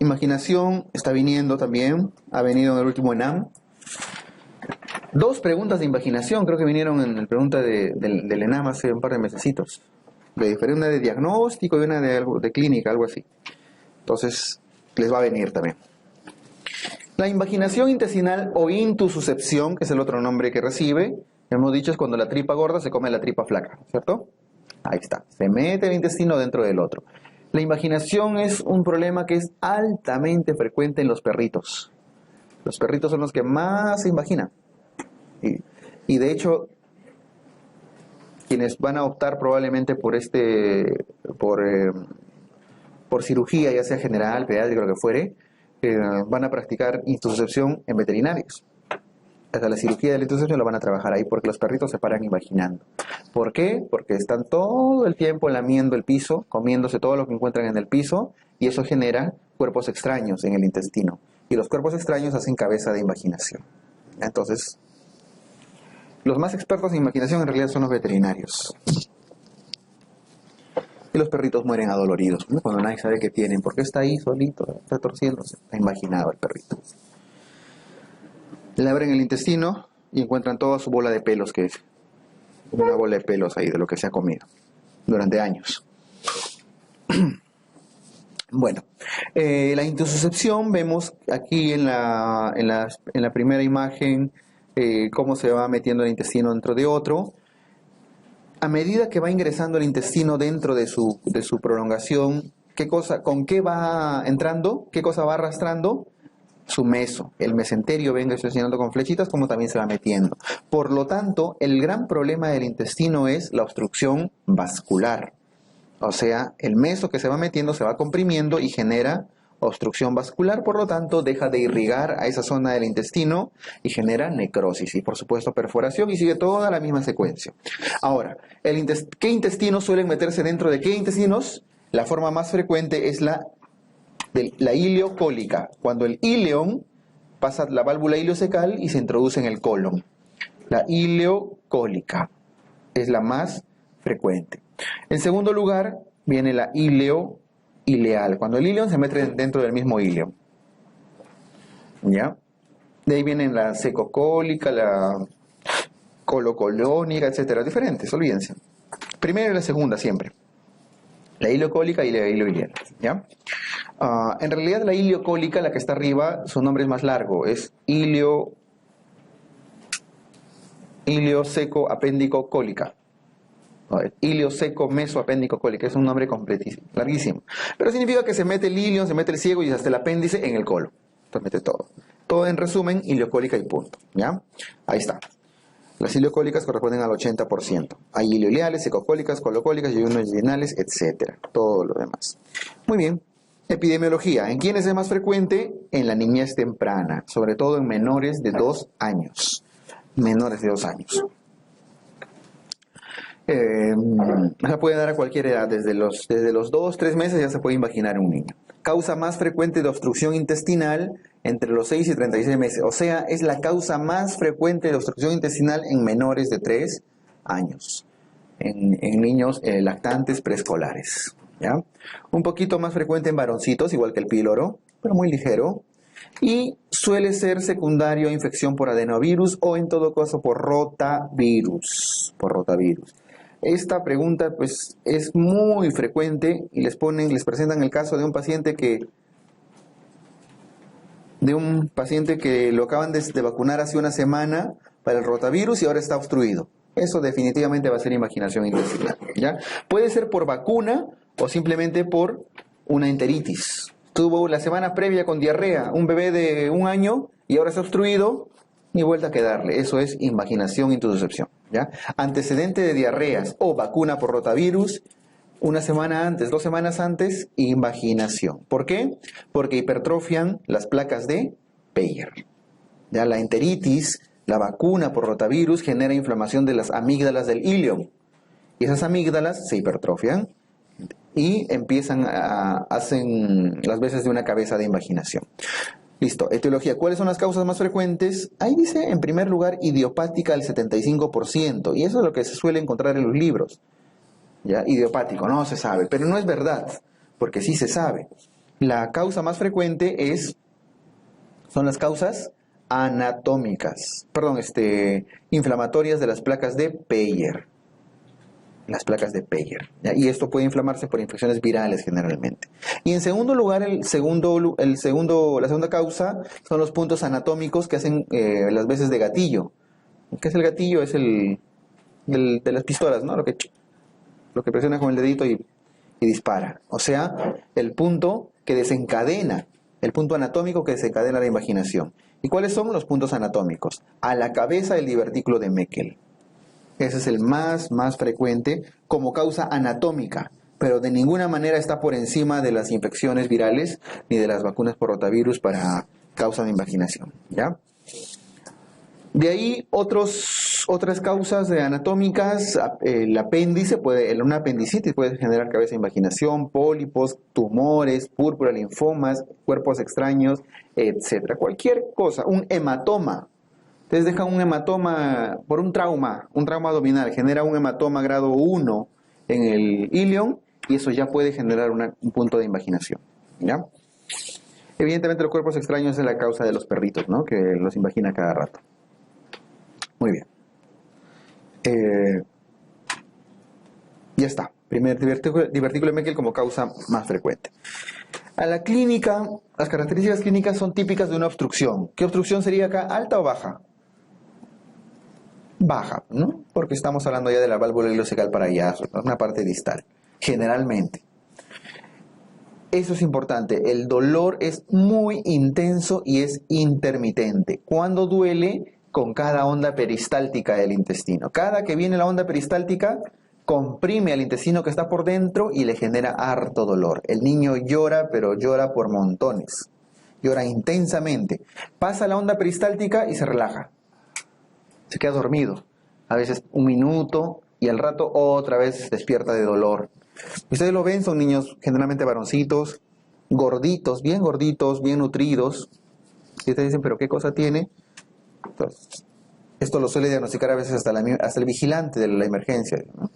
Imaginación está viniendo también, ha venido en el último ENAM. Dos preguntas de imaginación creo que vinieron en la pregunta del ENAM hace un par de mesecitos. Una de diagnóstico y una de clínica, algo así. Entonces, les va a venir también. La invaginación intestinal o intususcepción, que es el otro nombre que recibe, hemos dicho es cuando la tripa gorda se come la tripa flaca, ¿cierto? Ahí está, se mete el intestino dentro del otro. La invaginación es un problema que es altamente frecuente en los perritos. Los perritos son los que más se invaginan. Y de hecho, quienes van a optar probablemente por cirugía, ya sea general, pediátrica, lo que fuere, van a practicar intususcepción en veterinarios. Hasta la cirugía de la intususcepción la van a trabajar ahí porque los perritos se paran imaginando. ¿Por qué? Porque están todo el tiempo lamiendo el piso, comiéndose todo lo que encuentran en el piso, y eso genera cuerpos extraños en el intestino. Y los cuerpos extraños hacen cabeza de imaginación. Entonces, los más expertos en imaginación en realidad son los veterinarios. Y los perritos mueren adoloridos, ¿no? Cuando nadie sabe qué tienen, porque está ahí solito, está torciéndose, está imaginado el perrito. Le abren el intestino y encuentran toda su bola de pelos, que es una bola de pelos ahí de lo que se ha comido durante años. Bueno, la intususcepción, vemos aquí en la primera imagen cómo se va metiendo el intestino dentro de otro. A medida que va ingresando el intestino dentro de su prolongación, ¿con qué va entrando? ¿Qué cosa va arrastrando? Su meso, el mesenterio, venga señalando con flechitas, como también se va metiendo. Por lo tanto, el gran problema del intestino es la obstrucción vascular. O sea, el meso que se va metiendo se va comprimiendo y genera obstrucción vascular, por lo tanto, deja de irrigar a esa zona del intestino y genera necrosis y, por supuesto, perforación, y sigue toda la misma secuencia. Ahora, ¿qué intestinos suelen meterse dentro de qué intestinos? La forma más frecuente es la ileocólica, cuando el ileón pasa la válvula ileocecal y se introduce en el colon. La ileocólica es la más frecuente. En segundo lugar, viene la ileal, cuando el ileón se mete dentro del mismo ileón. ¿Ya? De ahí vienen la secocólica, la colocolónica, etcétera, diferentes, olvídense. Primera y la segunda siempre. La ileocólica y la ileoileal, ¿ya? En realidad la ileocólica, la que está arriba, su nombre es más largo, es ilioseco apéndico cólica. Ilioseco mesoapéndico cólica, es un nombre completísimo, larguísimo. Pero significa que se mete el ilion, se mete el ciego y hasta el apéndice en el colon. Entonces mete todo. Todo en resumen, ileocólica y punto, ¿ya? Ahí está. Las ileocólicas corresponden al 80%. Hay ileoileales, secocólicas, colocólicas, yeyunoidinales, etc. Todo lo demás. Muy bien. Epidemiología. ¿En quiénes es más frecuente? En la niñez temprana, sobre todo en menores de 2 años. Menores de 2 años. Se puede dar a cualquier edad, desde los 2, 3 meses ya se puede imaginar un niño. Causa más frecuente de obstrucción intestinal entre los 6 y 36 meses, o sea, es la causa más frecuente de obstrucción intestinal en menores de 3 años, en niños lactantes preescolares, ¿ya? Un poquito más frecuente en varoncitos, igual que el píloro, pero muy ligero, y suele ser secundario a infección por adenovirus o en todo caso por rotavirus, Esta pregunta pues es muy frecuente y les presentan el caso de un paciente que lo acaban de vacunar hace una semana para el rotavirus y ahora está obstruido. Eso definitivamente va a ser imaginación intestinal, ¿ya? Puede ser por vacuna o simplemente por una enteritis. Tuvo la semana previa con diarrea, un bebé de 1 año y ahora está obstruido, ni vuelta a quedarle. Eso es invaginación intususcepción, ¿ya? Antecedente de diarreas o vacuna por rotavirus, 1 semana antes, 2 semanas antes, invaginación. ¿Por qué? Porque hipertrofian las placas de Peyer. Ya la enteritis, la vacuna por rotavirus genera inflamación de las amígdalas del ilion. Y esas amígdalas se hipertrofian y hacen las veces de una cabeza de invaginación. Listo, etiología. ¿Cuáles son las causas más frecuentes? Ahí dice, en primer lugar, idiopática al 75%. Y eso es lo que se suele encontrar en los libros. ¿Ya? Idiopático, no se sabe. Pero no es verdad, porque sí se sabe. La causa más frecuente son las causas anatómicas, perdón, inflamatorias de las placas de Peyer. Las placas de Peyer, ¿ya? Y esto puede inflamarse por infecciones virales generalmente. Y en segundo lugar, la segunda causa son los puntos anatómicos que hacen las veces de gatillo. ¿Qué es el gatillo? Es el de las pistolas, ¿no? Lo que presiona con el dedito y dispara. O sea, el punto que desencadena, el punto anatómico que desencadena la invaginación. ¿Y cuáles son los puntos anatómicos? A la cabeza del divertículo de Meckel. Ese es el más frecuente como causa anatómica, pero de ninguna manera está por encima de las infecciones virales ni de las vacunas por rotavirus para causa de invaginación, ¿ya? De ahí otras causas anatómicas, una apendicitis puede generar cabeza de invaginación, pólipos, tumores, púrpura, linfomas, cuerpos extraños, etc. Cualquier cosa, un hematoma. Ustedes dejan un hematoma por un trauma abdominal, genera un hematoma grado 1 en el ilion y eso ya puede generar un punto de invaginación, ¿ya? Evidentemente los cuerpos extraños es la causa de los perritos, ¿no? Que los invagina cada rato. Muy bien. Ya está. Primer divertículo de Meckel como causa más frecuente. A la clínica, las características clínicas son típicas de una obstrucción. ¿Qué obstrucción sería acá? ¿Alta o baja? Baja, ¿no? Porque estamos hablando ya de la válvula ileocecal para allá, una parte distal, generalmente. Eso es importante, el dolor es muy intenso y es intermitente. ¿Cuándo duele? Con cada onda peristáltica del intestino. Cada que viene la onda peristáltica, comprime al intestino que está por dentro y le genera harto dolor. El niño llora, pero llora por montones. Llora intensamente. Pasa la onda peristáltica y se relaja. Se queda dormido. A veces un minuto y al rato otra vez despierta de dolor. Ustedes lo ven, son niños generalmente varoncitos, gorditos, bien nutridos. Y ustedes dicen, ¿pero qué cosa tiene? Entonces, esto lo suele diagnosticar a veces hasta el vigilante de la emergencia, ¿no?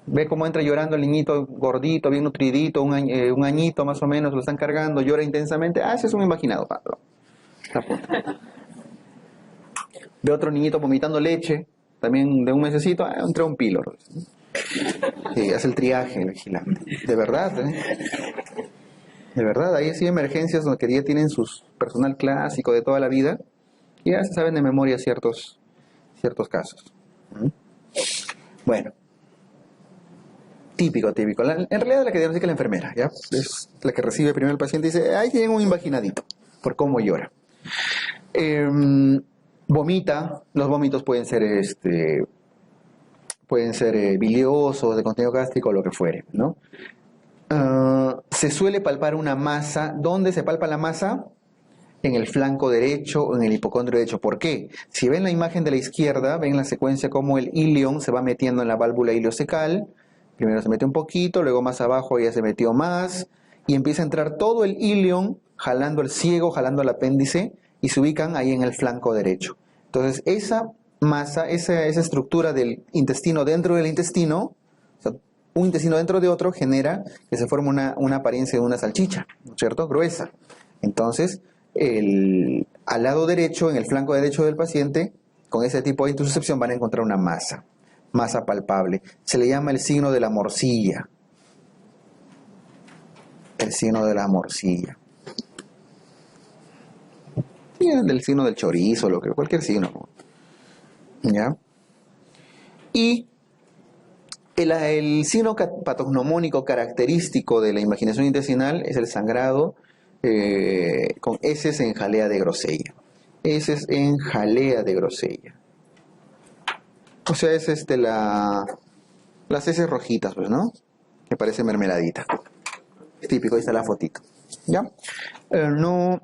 Ve cómo entra llorando el niñito gordito, bien nutridito, un añito más o menos, lo están cargando, llora intensamente. Ese es un invaginado, Pablo. Ve otro niñito vomitando leche, también de un mesecito, entra un píloro. Sí, hace el triaje el vigilante. De verdad, De verdad, hay así emergencias donde ya tienen su personal clásico de toda la vida y ya se saben de memoria ciertos casos. Bueno, típico. En realidad la que diagnostica la enfermera, ¿ya? Es la que recibe primero el paciente y dice, ahí tienen un invaginadito, por cómo llora. Vomita, los vómitos pueden ser biliosos, de contenido gástrico, o lo que fuere, ¿no? Se suele palpar una masa. ¿Dónde se palpa la masa? En el flanco derecho o en el hipocondrio derecho. ¿Por qué? Si ven la imagen de la izquierda, ven la secuencia como el ilion se va metiendo en la válvula ileocecal. Primero se mete un poquito, luego más abajo ya se metió más, y empieza a entrar todo el ilion, jalando el ciego, jalando el apéndice, y se ubican ahí en el flanco derecho. Entonces, esa masa, esa estructura del intestino dentro del intestino, o sea, un intestino dentro de otro, genera que se forme una apariencia de una salchicha, ¿no es cierto? Gruesa. Entonces, al lado derecho, en el flanco derecho del paciente, con ese tipo de intususcepción van a encontrar una masa palpable. Se le llama el signo de la morcilla. El signo de la morcilla. Del signo del chorizo, cualquier signo. ¿Ya? Y el signo patognomónico característico de la invaginación intestinal es el sangrado con heces en jalea de Grosella. Heces en jalea de Grosella. O sea, es las heces rojitas, pues, ¿no? Que parece mermeladita. Es típico, ahí está la fotito. ¿Ya? No.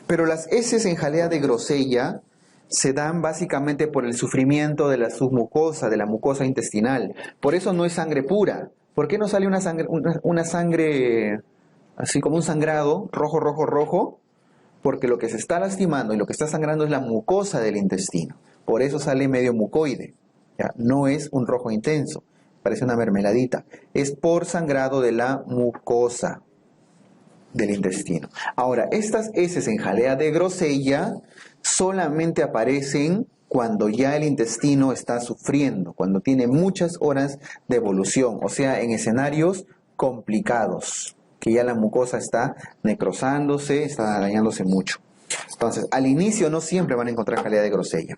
Pero las heces en jalea de Grosella se dan básicamente por el sufrimiento de la submucosa, de la mucosa intestinal. Por eso no es sangre pura. ¿Por qué no sale una sangre así como un sangrado rojo? Porque lo que se está lastimando y lo que está sangrando es la mucosa del intestino. Por eso sale medio mucoide. ¿Ya? No es un rojo intenso. parece una mermeladita. Es por sangrado de la mucosa del intestino. Ahora, estas heces en jalea de grosella solamente aparecen cuando ya el intestino está sufriendo, cuando tiene muchas horas de evolución, o sea, en escenarios complicados, que ya la mucosa está necrosándose, está dañándose mucho. Entonces, al inicio no siempre van a encontrar jalea de grosella.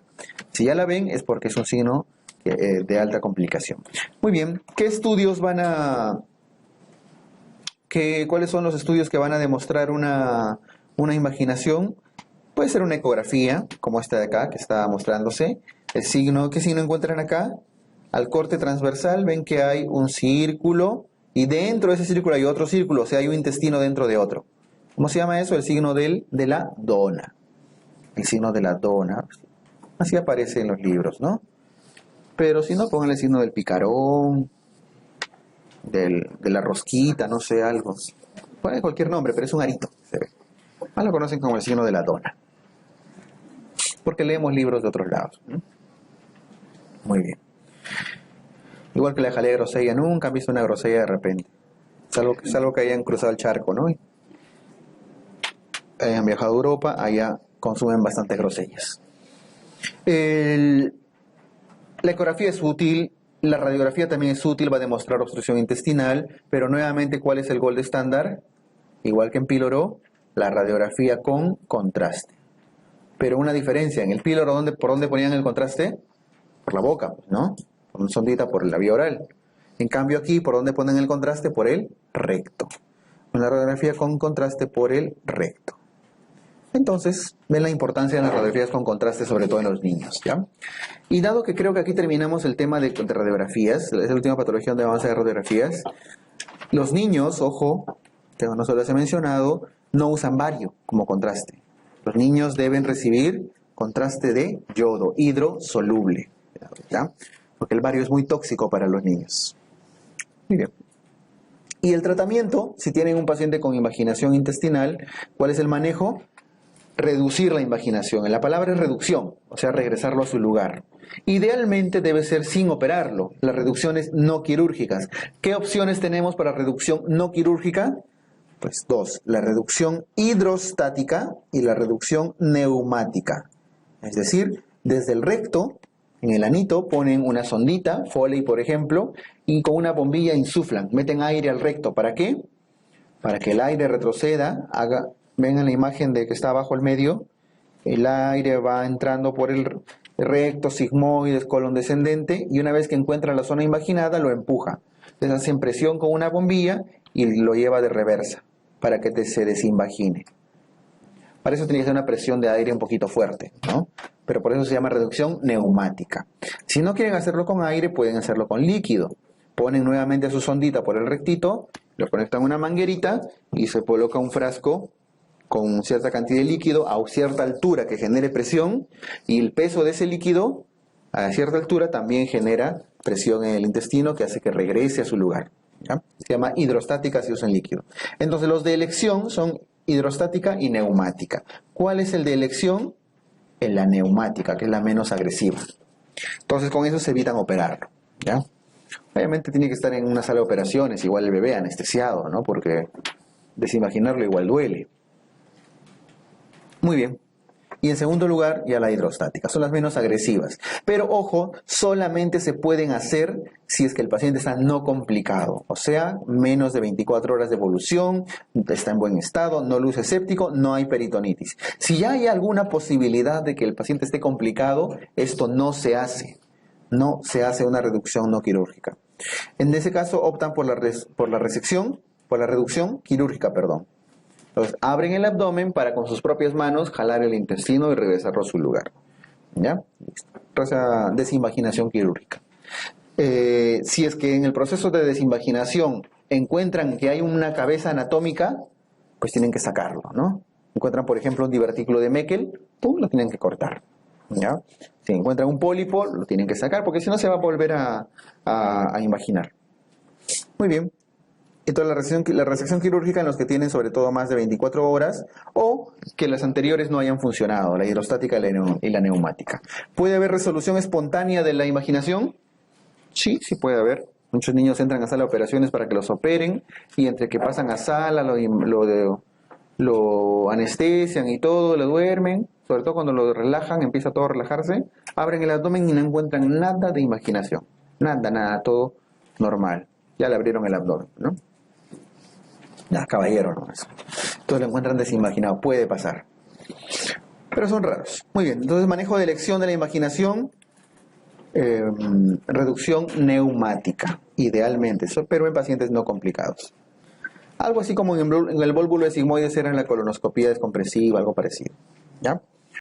Si ya la ven es porque es un signo de alta complicación. Muy bien, ¿qué estudios van a... ¿Cuáles son los estudios que van a demostrar una invaginación? Puede ser una ecografía, como esta de acá, que está mostrándose. El signo, ¿qué signo encuentran acá? Al corte transversal ven que hay un círculo y dentro de ese círculo hay otro círculo, o sea, hay un intestino dentro de otro. ¿Cómo se llama eso? El signo de la dona. El signo de la dona. Así aparece en los libros, ¿no? Pero si no, pongan el signo del picarón, de la rosquita, no sé, algo. Ponen cualquier nombre, pero es un arito. Más lo conocen como el signo de la dona. Porque leemos libros de otros lados, ¿no? Muy bien. Igual que la jalea de grosella, nunca han visto una grosella de repente. Salvo que hayan cruzado el charco, ¿no? Hayan viajado a Europa, allá consumen bastantes grosellas. La ecografía es útil, la radiografía también es útil, va a demostrar obstrucción intestinal, pero nuevamente, ¿cuál es el gold estándar? Igual que en píloro, la radiografía con contraste. Pero una diferencia, en el píloro, ¿por dónde ponían el contraste? Por la boca, ¿no? Con una sondita por la vía oral. En cambio aquí, ¿por dónde ponen el contraste? Por el recto. Una radiografía con contraste por el recto. Entonces, ven la importancia de las radiografías con contraste, sobre todo en los niños, ¿ya? Y dado que creo que aquí terminamos el tema de radiografías, es la última patología donde vamos a ver radiografías, los niños, ojo, que no se les he mencionado, no usan bario como contraste. Los niños deben recibir contraste de yodo, hidrosoluble, ¿ya? Porque el bario es muy tóxico para los niños. Muy bien. Y el tratamiento, si tienen un paciente con invaginación intestinal, ¿cuál es el manejo? Reducir la invaginación. La palabra es reducción, o sea, regresarlo a su lugar. Idealmente debe ser sin operarlo, las reducciones no quirúrgicas. ¿Qué opciones tenemos para reducción no quirúrgica? Pues dos, la reducción hidrostática y la reducción neumática. Es decir, desde el recto, en el anito, ponen una sondita, Foley por ejemplo, y con una bombilla insuflan, meten aire al recto. ¿Para qué? Para que el aire retroceda, ven en la imagen de que está abajo el medio, el aire va entrando por el recto, sigmoides, colon descendente, y una vez que encuentra la zona invaginada, lo empuja. Les hacen presión con una bombilla y lo lleva de reversa, para que se desinvagine. Para eso tiene que ser una presión de aire un poquito fuerte, ¿no? Pero por eso se llama reducción neumática. Si no quieren hacerlo con aire, pueden hacerlo con líquido. Ponen nuevamente su sondita por el rectito, lo conectan a una manguerita y se coloca un frasco con cierta cantidad de líquido a cierta altura que genere presión, y el peso de ese líquido a cierta altura también genera presión en el intestino que hace que regrese a su lugar, ¿ya? Se llama hidrostática si usan líquido. Entonces los de elección son hidrostática y neumática. ¿Cuál es el de elección? En la neumática, que es la menos agresiva. Entonces con eso se evitan operarlo, ¿ya? Obviamente tiene que estar en una sala de operaciones, igual el bebé anestesiado, ¿no? Porque desinvaginarlo igual duele. Muy bien. Y en segundo lugar, ya la hidrostática. Son las menos agresivas. Pero ojo, solamente se pueden hacer si es que el paciente está no complicado. O sea, menos de 24 horas de evolución, está en buen estado, no luce séptico, no hay peritonitis. Si ya hay alguna posibilidad de que el paciente esté complicado, esto no se hace. No se hace una reducción no quirúrgica. En ese caso optan por la reducción quirúrgica, perdón. Entonces, abren el abdomen para con sus propias manos jalar el intestino y regresarlo a su lugar, ¿ya? Esa desinvaginación quirúrgica. Si es que en el proceso de desinvaginación encuentran que hay una cabeza anatómica, pues tienen que sacarlo, ¿no? Encuentran, por ejemplo, un divertículo de Meckel, ¡pum!, lo tienen que cortar, ¿ya? Si encuentran un pólipo, lo tienen que sacar, porque si no se va a volver a invaginar. Muy bien. Entonces la resección quirúrgica en los que tienen sobre todo más de 24 horas o que las anteriores no hayan funcionado, la hidrostática y la neumática. ¿Puede haber resolución espontánea de la invaginación? Sí, sí puede haber. Muchos niños entran a sala de operaciones para que los operen y entre que pasan a sala, lo anestesian y todo, lo duermen, sobre todo cuando lo relajan, empieza todo a relajarse, abren el abdomen y no encuentran nada de imaginación, nada, todo normal. Ya le abrieron el abdomen, ¿no? Ya, caballero nomás. Entonces lo encuentran desimaginado, puede pasar. Pero son raros. Muy bien, entonces manejo de elección de la imaginación, reducción neumática, idealmente, pero en pacientes no complicados. Algo así como en el vólvulo de sigmoides era en la colonoscopía descompresiva, algo parecido. ¿Ya?